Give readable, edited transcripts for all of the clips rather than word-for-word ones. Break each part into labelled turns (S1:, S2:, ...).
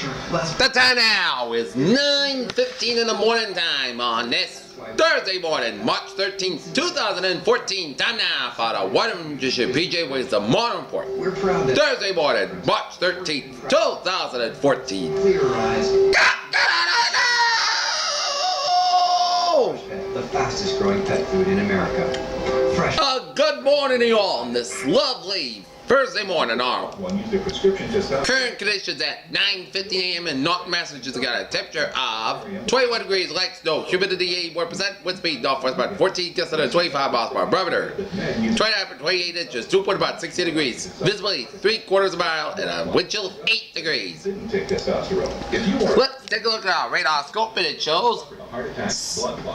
S1: The time now is 9:15 in the morning time on this Thursday morning, March 13th, 2014. Time now for the One PJ with the Morning Report.
S2: We're proud that
S1: Thursday morning, March 13th, 2014.
S2: clear your eyes. The fastest growing pet food in America. Fresh.
S1: Good morning to you all on this lovely Thursday morning. Our current conditions at 9:50 a.m. in North Massachusetts got a temperature of 21 degrees, light snow, humidity 81%, wind speed northwest about 14 to 25 miles per barometer. 29 for 28 inches, 2 about 60 degrees, visibility 3/4 mile, and a wind chill of 8 degrees. Let's take a look at our radar scope, and it shows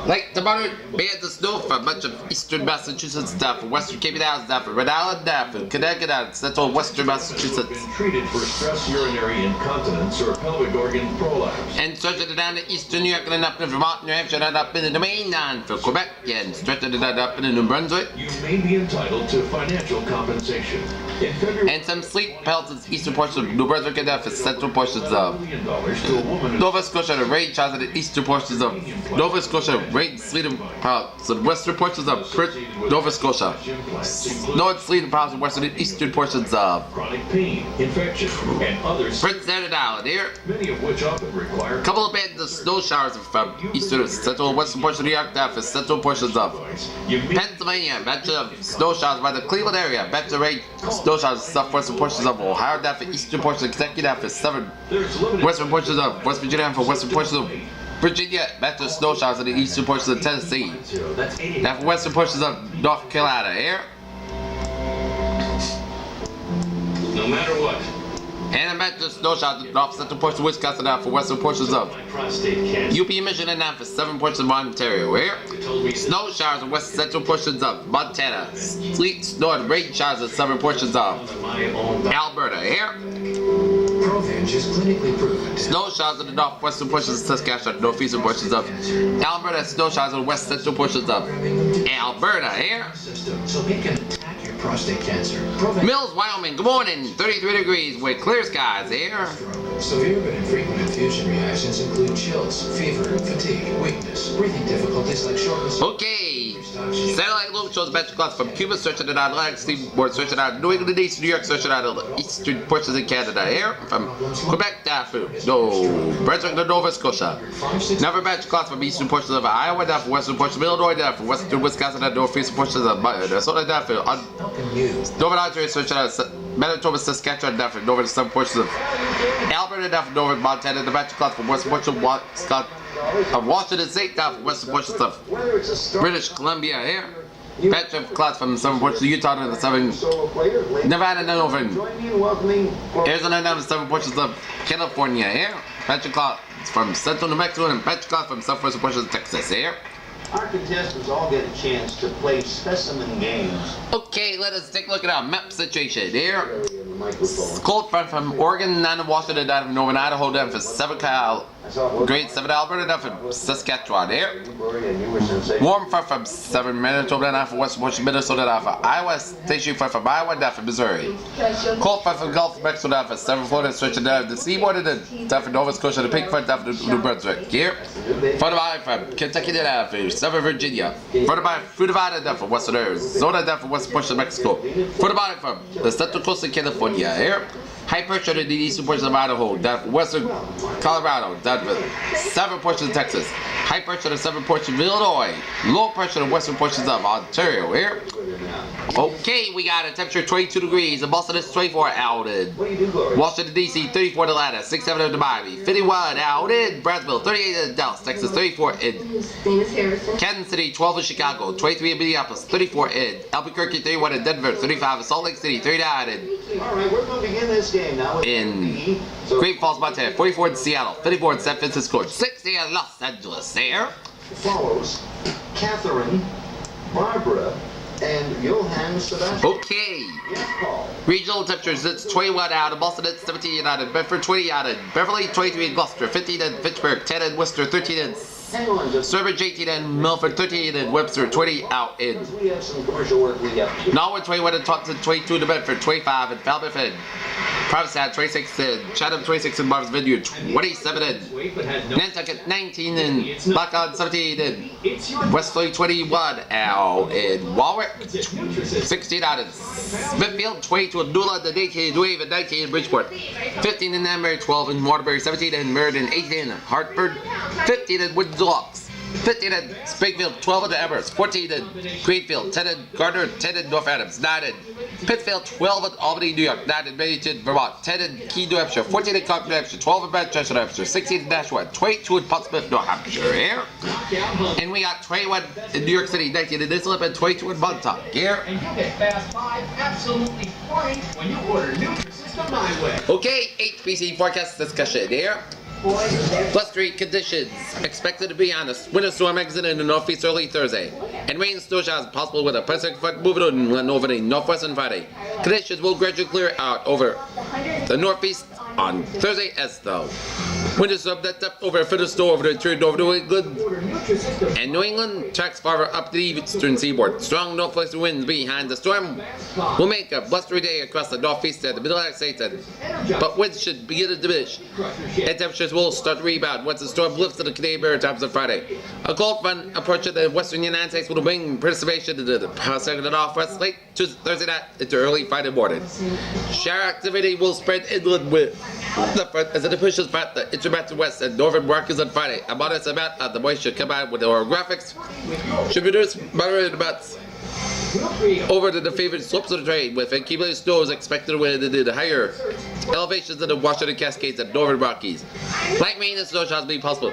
S1: like tomorrow, bands of snow for much of eastern Massachusetts, down from western Cape Town, down from Rhode Island, down from Connecticut, and central western Massachusetts.
S3: Treated for stress urinary incontinence or pelvic organ prolapse.
S1: And stretching it down to eastern New York and up in Vermont, New Hampshire, and up into the mainland for Quebec, and stretching it up into New Brunswick.
S3: You may be entitled to financial compensation. In February,
S1: And some sleet pelts in eastern portions of New Brunswick and down for central portions of
S3: $1 million to a woman
S1: Nova Scotia, and rain showers in the eastern portions of Nova Scotia, rain, sleet, and pelts in western portions of Nova Scotia. Snow and sleet and pelts in western and eastern portions of
S3: chronic pain, infection, and others,
S1: Prince Edward Island here.
S3: many of which often require
S1: A couple of bands of snow showers from eastern and central and western portions of New York down for central portions of
S3: you may
S1: Pennsylvania, batch of snow showers by the Cleveland area, batch of rain, snow showers, southwestern portions of Ohio, down for eastern portions of Kentucky, down for southern
S3: there's limited
S1: western portions of West Virginia, down for western portions of Virginia, batch of snow showers in the eastern portions of Tennessee,
S3: that's 80.
S1: down for western portions of North Carolina here,
S3: No matter what,
S1: and a batch of snow showers in north central portions of Wisconsin, down for western portions of
S3: my prostate cancer
S1: UP, Michigan, down for southern portions of Ontario here.
S3: told me
S1: Snow showers in west central portions of Montana. Sleet, snow, and rain showers in southern portions of
S3: my own
S1: Alberta here.
S2: Provenge is clinically proven to
S1: Snow showers in the northwestern portions of Saskatchewan, northeastern portions of Alberta. Snow showers in west central portions of Alberta here.
S2: system so it can attack your prostate cancer. Provenge
S1: Mills, Wyoming, good morning. 33 degrees with clear skies here.
S2: Severe but infrequent infusion reactions include chills, fever, fatigue, weakness, breathing difficulties like shortness.
S1: Okay. Satellite loop shows batch clouds from Cuba, searching out Atlantic seaboard, searching out New England, East New York, searching out the eastern portions of Canada here. From Quebec down through Brunswick to Nova Scotia. Never batch clouds from eastern portions of Iowa, down from western portions of Illinois, down from western Wisconsin, and northeastern portions of Minnesota, down from
S2: Helping you.
S1: Nova Ontario, searching out Manitoba, Saskatchewan, down from northern southern portions of Alberta, down from northern Montana, the batch clouds from western portions of Washington State, down from western portions of British Columbia here. Batch of clouds from southern portions of Utah and the southern Nevada and over Arizona down to southern portions of California here. Batch of clouds from central New Mexico and batch of clouds from southwestern portions of Texas here.
S4: Our contestants all get a chance to play specimen games.
S1: Okay, let us take a look at our map situation here.
S4: In the microphone.
S1: Cold front from Oregon down to Washington, down to Northern Idaho, down for 7 grade 7 Alberta, down from Saskatchewan here.
S4: And you were sensational.
S1: Warm front from 7 Manitoba, down for western portion of Minnesota, down for Iowa. Station front from Iowa, down for Missouri. Cold front from Gulf of Mexico, down for 7 Florida, stretching down the seaboard, and then down for Nova Scotia, the pink front down for New Brunswick here. Front of Iowa from Kentucky, down for southern Virginia. Front of Iowa, Fruit of Iowa, down for western Arizona, down for western portion of Mexico. Front of Iowa from the central coast of California here. High pressure in the eastern portions of Idaho, down for western Colorado, down for southern portions of Texas. High pressure in the southern portion of Illinois. Low pressure in the western portions of Ontario here. Okay, we got a temperature 22 degrees. In Boston, it's 24 out in
S4: What do you do, Gloria?
S1: Washington, D.C., 34 in Atlanta, 67 in Miami, 51 out in Brownsville, 38 in Dallas, Texas, 34 in
S5: Famous Harrison.
S1: Kansas City, 12 in Chicago, 23 in Minneapolis, 34 in Albuquerque, 31 in Denver, 35 in Salt Lake City, 39 in
S4: All right, we're going to begin this game now.
S1: in Great Falls, Montana, 44 in Seattle, 54 in San Francisco, 60 in Los Angeles there.
S4: Follows Catherine, Barbara, and Johann Sebastian.
S1: Okay.
S4: Yes, Paul.
S1: Regional temperatures, it's 21 out in Boston, it's 17 out in Bedford, 20 out in Beverly, 23 in Gloucester, 15 in Fitchburg, 10 in Worcester, 13 in
S4: Hang on just
S1: Sturbridge, 18 in Milford, 13 in Webster, 20 out in
S4: because we have some commercial work we have to do.
S1: Norwood, 21 in Taunton, 22 in Bedford, 25 in Falmouth, and Provincetown 26 in, Chatham 26 in, Marv's Vineyard 27 in, Nantucket 19 in, Blackcod 17 in, Wesley 21 out in Warwick 16 out in Smithfield, 22 in Newland, 18 in Wave, and 19 in Bridgeport, 15 in Amberry, 12 in Waterbury, 17 in Meriden, 18 in Hartford, 15 in Windsor, 15 in Springfield, 12 in Amherst, 14 in Greenfield, 10 in Gardner, 10 in North Adams, 9 in Pittsfield, 12 in Albany, New York, 9 in Bennington, Vermont, 10 in Keene, New Hampshire, 14 in Concord, New Hampshire, 12 in Manchester, New Hampshire, 16 in Nashua, 22 in Portsmouth, New Hampshire, here. And we got 21 in New York City, 19 in Islip, and 22 in Montauk, here.
S5: And you get Fast 5 absolutely free when you order Nutrisystem My Way.
S1: Okay, HPC forecast discussion here. Blustery conditions expected to be on a winter storm exit in the northeast early Thursday, and rain and snow showers possible with a Pacific front moving over the northwest on Friday. Conditions will gradually clear out over the northeast on Thursday as though winter storm that depth over a foot of snow over the interior over New England and New England tracks farther up the eastern seaboard. Strong northwest winds behind the storm will make a blustery day across the northeast and the middle Atlantic states, but winds should begin to diminish and temperatures will start to rebound once the storm lifts to the Canadian Maritimes on Friday. A cold front approaching the western United States will bring precipitation to the Pacific Northwest late Thursday night into early Friday morning. Shower activity will spread inland with the front as it pushes back the intermountain west and northern markets on Friday. A modest amount of the moisture combined with the orographics should reduce moderate amounts over to the favored slopes of the terrain, with accumulated snows expected to win into the higher elevations of the Washington Cascades and Northern Rockies. Light rain and snow showers being possible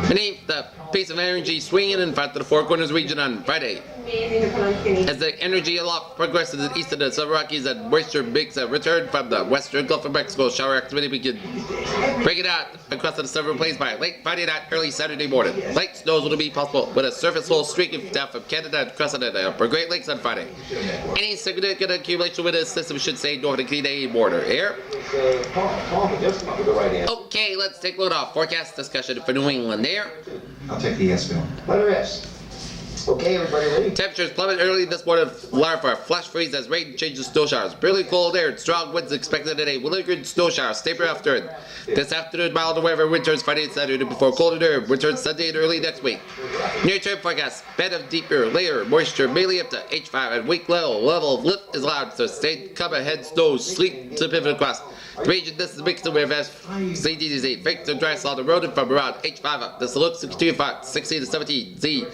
S1: beneath the pace of energy swinging in front of the Four Corners region on Friday. As the energy aloft progresses to the east of the Southern Rockies and moisture makes a return from the western Gulf of Mexico, shower activity begins breaking out across the several plains by late Friday night, early Saturday morning. Light snows will be possible with a surface low streaking down from Canada and crossing the upper Great Lakes on Friday. Any significant accumulation with this system should stay north of the Canadian border. Here. Okay, let's take a look at our forecast discussion for New England there.
S6: I'll take the yes, Bill.
S4: Letter S. Okay, everybody ready?
S1: Temperatures plummet early this morning, allowing for a flash freeze as rain changes to snow showers. Barely cold air and strong winds expected today. Lingering snow showers taper after. This afternoon, milder weather returns Friday and Saturday before colder air returns Sunday and early next week. Near-term forecast: bed of deeper layer moisture mainly up to H5 and weak level of lift is allowed to stay come ahead snow sleet to pivot across. The region this is mixed with CDZ. Fake to dry slot eroded from around H5 up. This looks to continue for 16 to 17 Z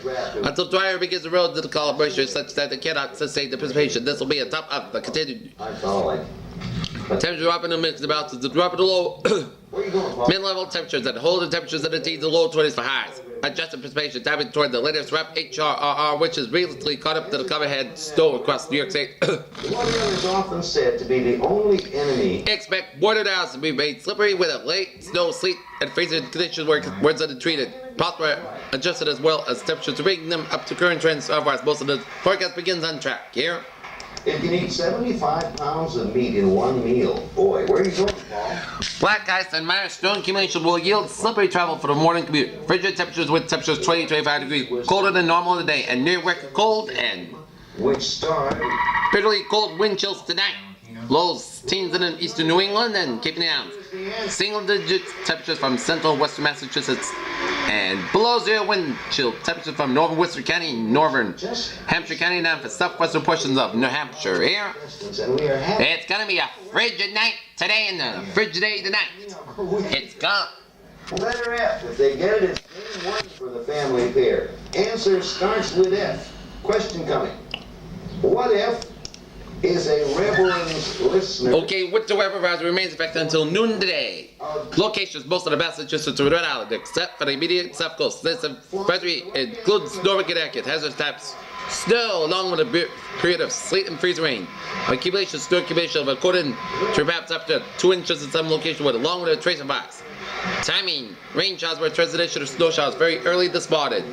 S1: until drier begins to erode to the column moisture such that it cannot sustain the precipitation. This will be a top of the continued temperature drop in the mix about to drop in the low mid-level temperatures and hold the temperatures in the teens and low 20s for highs. Adjusted precipitation timing toward the latest rep HRRR, which is recently caught up to the come ahead snow across New York State.
S4: What is often said to be the only enemy.
S1: Expect border downs to be made slippery with a late snow, sleet, and freezing conditions where words are treated. Possible adjusted as well as temperatures to bring them up to current trends. Otherwise, most of the forecast begins on track. Here.
S4: It can eat 75 pounds of meat in one meal. Boy, where are you going, Paul?
S1: Black ice and minor snow accumulation will yield slippery travel for the morning commute. Frigid temperatures with temperatures 20-25 degrees colder than normal in the day and near record cold and
S4: Which star?
S1: bitterly cold wind chills tonight. Lows teens in eastern New England and Cape Downs. Single digit temperatures from central western Massachusetts and below zero wind chill temperatures from northern Worcester County, northern Hampshire County, down for southwestern portions of New Hampshire. Here, it's gonna be a frigid night today and a frigid day tonight. It's gone.
S4: Letter F. If they get it, it's name one for the family pair. Answer starts with F. Question coming. What if is a reverend listener?
S1: Okay, winter weather advisory remains effective until noon today. Locations most of the Massachusetts and Rhode Island, except for the immediate south coast. This advisory includes Northern Connecticut, hazardous types snow, along with a period of sleet and freezing rain. Accumulation, snow accumulation of according to perhaps up to 2 inches in some locations, with along with a trace of ice. Timing: rain showers were transition of snow showers very early this morning.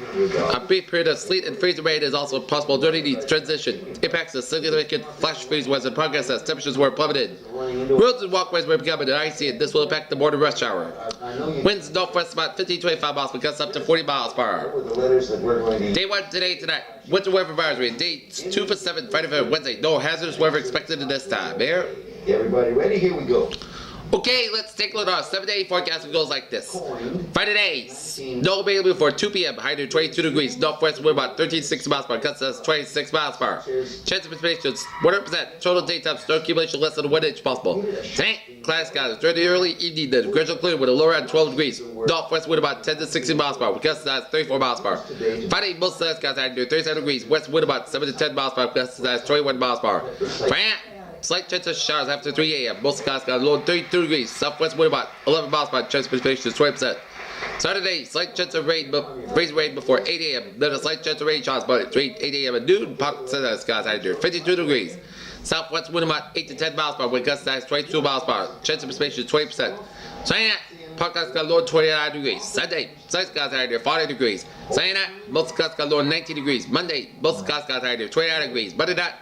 S1: A brief period of sleet and freezing rain is also possible during the transition. Impacts of significant flash freeze was in progress as temperatures were plummeted. Roads and walkways were becoming icy, and this will impact the morning rush hour. Winds northwest about 50-25 miles per gust up to 40 miles per hour. Day 1 tonight. Winter weather advisory. Day 2 for 7, Friday for Wednesday. No hazardous weather expected at this time. Here.
S4: Everybody ready? Here we go.
S1: Okay, let's take a look at our 7-day forecast. It goes like this. Friday days, no available before 2 p.m. High near 22 degrees. Northwest wind about 13 to 60 miles per hour. Gusts at 26 miles per hour. Chance of precipitation 100%. Total daytime snow accumulation less than 1 inch possible. Tonight, cloud skies. During the early evening, the gradual clear with a low around 12 degrees. Northwest wind about 10 to 16 miles per hour. Gusts at 34 miles per hour. Friday, most of the skies high near 37 degrees. West wind about 7 to 10 miles per hour. Gusts at 21 miles per hour. Friday, slight chance of showers after 3 a.m. Most skies got a low 32 degrees. Southwest wind about 11 miles per hour. Chance of precipitation is 20%. Saturday, slight chance of rain, freezing rain before 8 a.m. Then a slight chance of rain showers about 8 a.m. at noon. Pockets of the skies high near 52 degrees. Southwest wind about 8 to 10 miles per hour. Wind gusts at 22 miles per hour. Chance of precipitation is 20%. Sunday night, pockets got low 29 degrees. Sunday, sunny skies high near 40 degrees. Sunday night, most skies got low 19 degrees. Monday, most skies got high near 29 degrees. Monday night,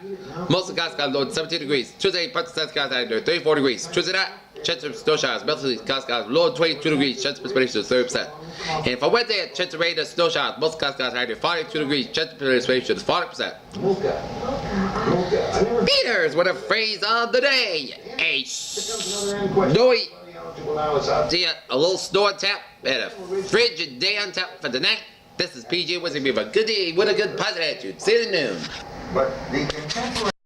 S1: most skies got low 17 degrees. Tuesday, pockets of skies high near 34 degrees. Tuesday night, chance of snow showers, mostly skies got low 22 degrees. Chance of precipitation is 30%. And for Wednesday, chance of rain and snow showers, most skies got high near 42 degrees. Chance of precipitation is 40%. Peters with a phrase of the day. A snowy, a little snow on tap and a frigid day on tap for the night. This is PJ wishing you a good day with a good positive attitude. See you at noon.
S4: But the contemporary